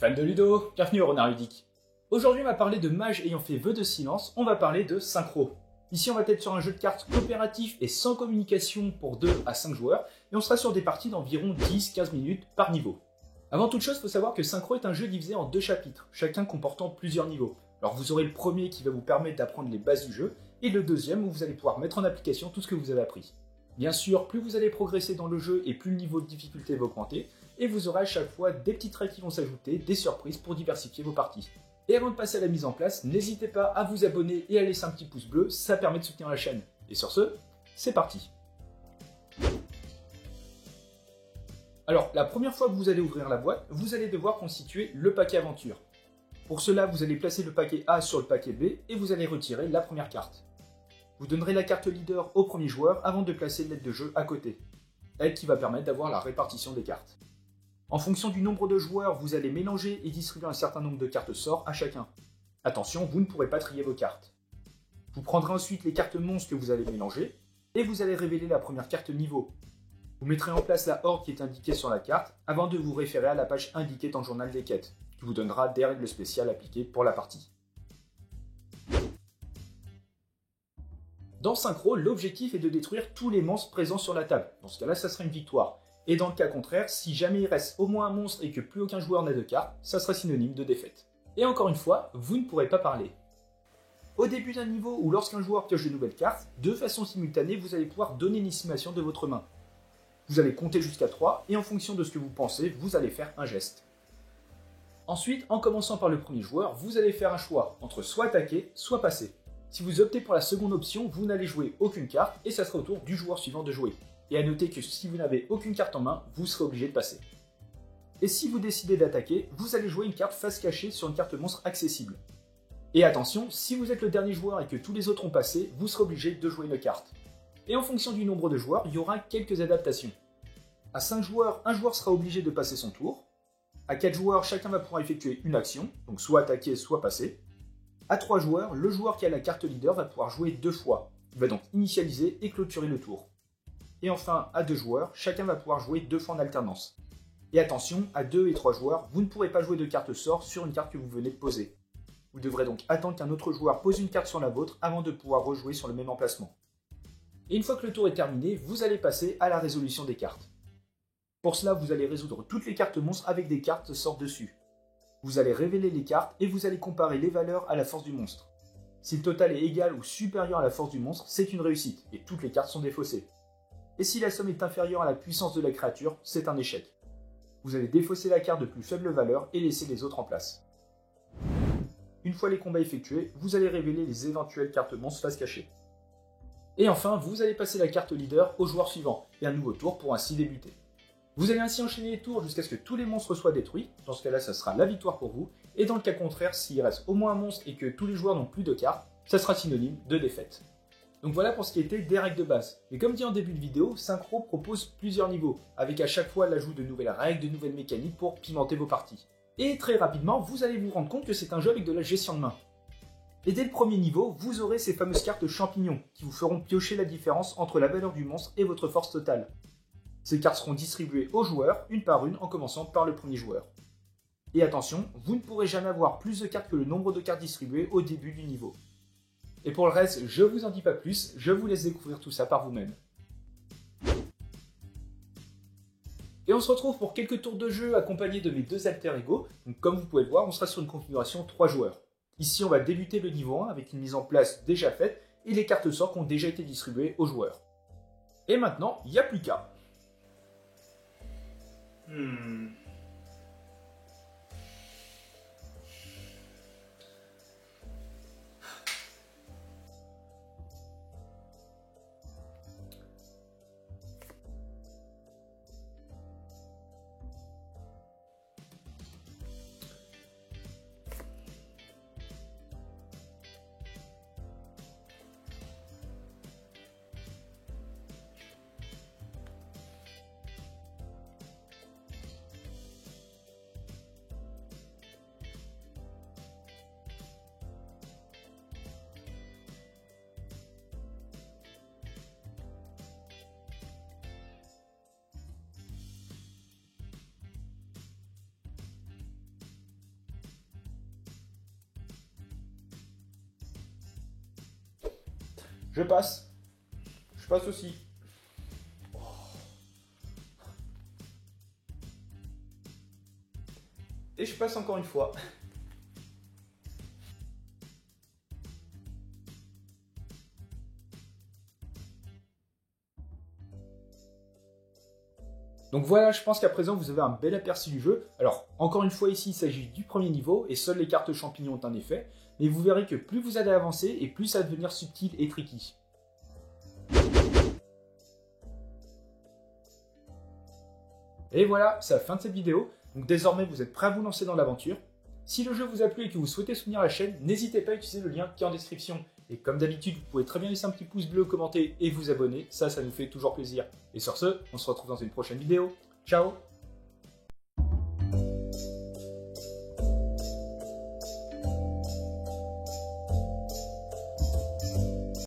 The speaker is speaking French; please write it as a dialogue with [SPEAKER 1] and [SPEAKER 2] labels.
[SPEAKER 1] Fan de Ludo, bienvenue au Renard Ludique. Aujourd'hui on va parler de mages ayant fait vœu de silence, on va parler de synchro. Ici on va être sur un jeu de cartes coopératif et sans communication pour 2 à 5 joueurs, et on sera sur des parties d'environ 10-15 minutes par niveau. Avant toute chose, il faut savoir que Synchro est un jeu divisé en 2 chapitres, chacun comportant plusieurs niveaux. Alors vous aurez le premier qui va vous permettre d'apprendre les bases du jeu, et le deuxième où vous allez pouvoir mettre en application tout ce que vous avez appris. Bien sûr, plus vous allez progresser dans le jeu et plus le niveau de difficulté va augmenter, et vous aurez à chaque fois des petits traits qui vont s'ajouter, des surprises pour diversifier vos parties. Et avant de passer à la mise en place, n'hésitez pas à vous abonner et à laisser un petit pouce bleu, ça permet de soutenir la chaîne. Et sur ce, c'est parti. Alors, la première fois que vous allez ouvrir la boîte, vous allez devoir constituer le paquet aventure. Pour cela, vous allez placer le paquet A sur le paquet B et vous allez retirer la première carte. Vous donnerez la carte leader au premier joueur avant de placer l'aide de jeu à côté. Aide qui va permettre d'avoir la répartition des cartes. En fonction du nombre de joueurs, vous allez mélanger et distribuer un certain nombre de cartes sorts à chacun. Attention, vous ne pourrez pas trier vos cartes. Vous prendrez ensuite les cartes monstres que vous allez mélanger, et vous allez révéler la première carte niveau. Vous mettrez en place la horde qui est indiquée sur la carte, avant de vous référer à la page indiquée dans le journal des quêtes, qui vous donnera des règles spéciales appliquées pour la partie. Dans Synchro, l'objectif est de détruire tous les monstres présents sur la table. Dans ce cas-là, ça sera une victoire. Et dans le cas contraire, si jamais il reste au moins un monstre et que plus aucun joueur n'a de carte, ça sera synonyme de défaite. Et encore une fois, vous ne pourrez pas parler. Au début d'un niveau ou lorsqu'un joueur pioche de nouvelles cartes, de façon simultanée, vous allez pouvoir donner une estimation de votre main. Vous allez compter jusqu'à 3 et en fonction de ce que vous pensez, vous allez faire un geste. Ensuite, en commençant par le premier joueur, vous allez faire un choix entre soit attaquer, soit passer. Si vous optez pour la seconde option, vous n'allez jouer aucune carte et ça sera au tour du joueur suivant de jouer. Et à noter que si vous n'avez aucune carte en main, vous serez obligé de passer. Et si vous décidez d'attaquer, vous allez jouer une carte face cachée sur une carte monstre accessible. Et attention, si vous êtes le dernier joueur et que tous les autres ont passé, vous serez obligé de jouer une carte. Et en fonction du nombre de joueurs, il y aura quelques adaptations. À 5 joueurs, un joueur sera obligé de passer son tour. À 4 joueurs, chacun va pouvoir effectuer une action, donc soit attaquer, soit passer. À 3 joueurs, le joueur qui a la carte leader va pouvoir jouer 2 fois. Il va donc initialiser et clôturer le tour. Et enfin, à 2 joueurs, chacun va pouvoir jouer 2 fois en alternance. Et attention, à 2 et 3 joueurs, vous ne pourrez pas jouer de carte sort sur une carte que vous venez de poser. Vous devrez donc attendre qu'un autre joueur pose une carte sur la vôtre avant de pouvoir rejouer sur le même emplacement. Et une fois que le tour est terminé, vous allez passer à la résolution des cartes. Pour cela, vous allez résoudre toutes les cartes monstres avec des cartes sort dessus. Vous allez révéler les cartes et vous allez comparer les valeurs à la force du monstre. Si le total est égal ou supérieur à la force du monstre, c'est une réussite et toutes les cartes sont défaussées. Et si la somme est inférieure à la puissance de la créature, c'est un échec. Vous allez défausser la carte de plus faible valeur et laisser les autres en place. Une fois les combats effectués, vous allez révéler les éventuelles cartes monstres face cachée. Et enfin, vous allez passer la carte leader au joueur suivant, et un nouveau tour pour ainsi débuter. Vous allez ainsi enchaîner les tours jusqu'à ce que tous les monstres soient détruits, dans ce cas-là ça sera la victoire pour vous, et dans le cas contraire, s'il reste au moins un monstre et que tous les joueurs n'ont plus de cartes, ça sera synonyme de défaite. Donc voilà pour ce qui était des règles de base. Mais comme dit en début de vidéo, Synchro propose plusieurs niveaux, avec à chaque fois l'ajout de nouvelles règles, de nouvelles mécaniques pour pimenter vos parties. Et très rapidement, vous allez vous rendre compte que c'est un jeu avec de la gestion de main. Et dès le premier niveau, vous aurez ces fameuses cartes champignons, qui vous feront piocher la différence entre la valeur du monstre et votre force totale. Ces cartes seront distribuées aux joueurs, une par une, en commençant par le premier joueur. Et attention, vous ne pourrez jamais avoir plus de cartes que le nombre de cartes distribuées au début du niveau. Et pour le reste, je vous en dis pas plus, je vous laisse découvrir tout ça par vous-même. Et on se retrouve pour quelques tours de jeu accompagnés de mes 2 alter ego. Donc comme vous pouvez le voir, on sera sur une configuration 3 joueurs. Ici, on va débuter le niveau 1 avec une mise en place déjà faite et les cartes sorts qui ont déjà été distribuées aux joueurs. Et maintenant, il n'y a plus qu'à. Je passe. Je passe aussi. Et je passe encore une fois. Donc voilà, je pense qu'à présent vous avez un bel aperçu du jeu. Alors, encore une fois ici, il s'agit du premier niveau et seules les cartes champignons ont un effet. Mais vous verrez que plus vous allez avancer et plus ça va devenir subtil et tricky. Et voilà, c'est la fin de cette vidéo. Donc désormais, vous êtes prêts à vous lancer dans l'aventure. Si le jeu vous a plu et que vous souhaitez soutenir la chaîne, n'hésitez pas à utiliser le lien qui est en description. Et comme d'habitude, vous pouvez très bien laisser un petit pouce bleu, commenter et vous abonner. Ça nous fait toujours plaisir. Et sur ce, on se retrouve dans une prochaine vidéo. Ciao!